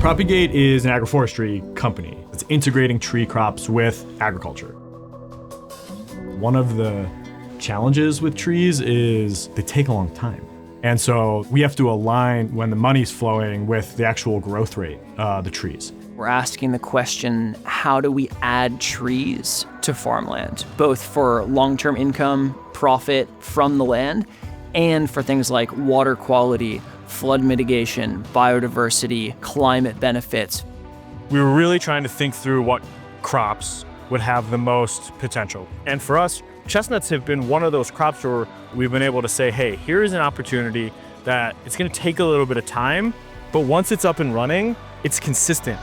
Propagate is an agroforestry company. It's integrating tree crops with agriculture. One of the challenges with trees is they take a long time. And so we have to align when the money's flowing with the actual growth rate of the trees. We're asking the question, how do we add trees to farmland, both for long-term income, profit from the land, and for things like water quality, flood mitigation, biodiversity, climate benefits. We were really trying to think through what crops would have the most potential. And for us, chestnuts have been one of those crops where we've been able to say, hey, here's an opportunity that it's gonna take a little bit of time, but once it's up and running, it's consistent.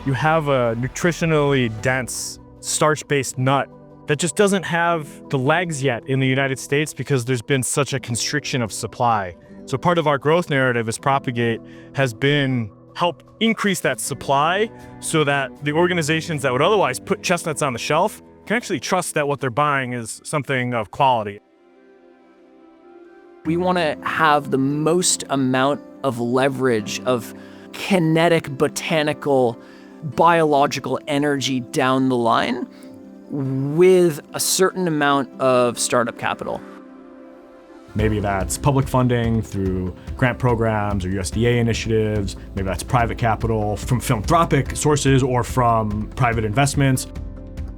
You have a nutritionally dense, starch-based nut that just doesn't have the legs yet in the United States because there's been such a constriction of supply. So part of our growth narrative as Propagate has been help increase that supply so that the organizations that would otherwise put chestnuts on the shelf can actually trust that what they're buying is something of quality. We want to have the most amount of leverage of kinetic, botanical, biological energy down the line with a certain amount of startup capital. Maybe that's public funding through grant programs or USDA initiatives. Maybe that's private capital from philanthropic sources or from private investments.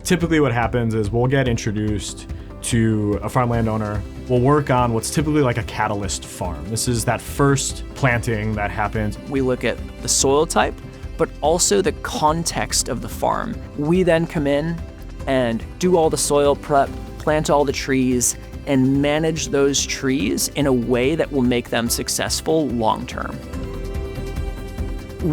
Typically what happens is we'll get introduced to a farmland owner. We'll work on what's typically like a catalyst farm. This is that first planting that happens. We look at the soil type, but also the context of the farm. We then come in and do all the soil prep, plant all the trees, and manage those trees in a way that will make them successful long-term.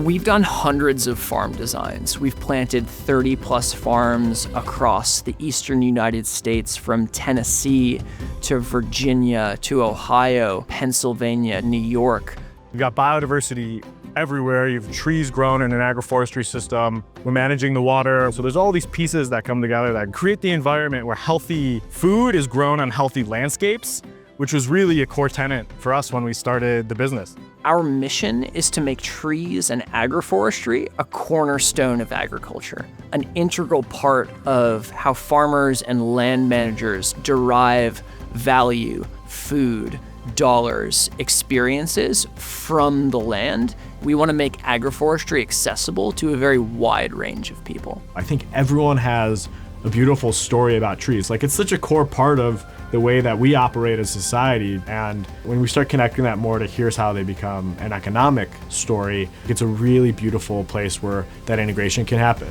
We've done hundreds of farm designs. We've planted 30+ farms across the eastern United States, from Tennessee to Virginia to Ohio, Pennsylvania, New York. We've got biodiversity everywhere. You have trees grown in an agroforestry system. We're managing the water. So there's all these pieces that come together that create the environment where healthy food is grown on healthy landscapes, which was really a core tenet for us when we started the business. Our mission is to make trees and agroforestry a cornerstone of agriculture, an integral part of how farmers and land managers derive value, food, dollars, experiences from the land. We want to make agroforestry accessible to a very wide range of people. I think everyone has a beautiful story about trees. Like, it's such a core part of the way that we operate as society. And when we start connecting that more to here's how they become an economic story, it's a really beautiful place where that integration can happen.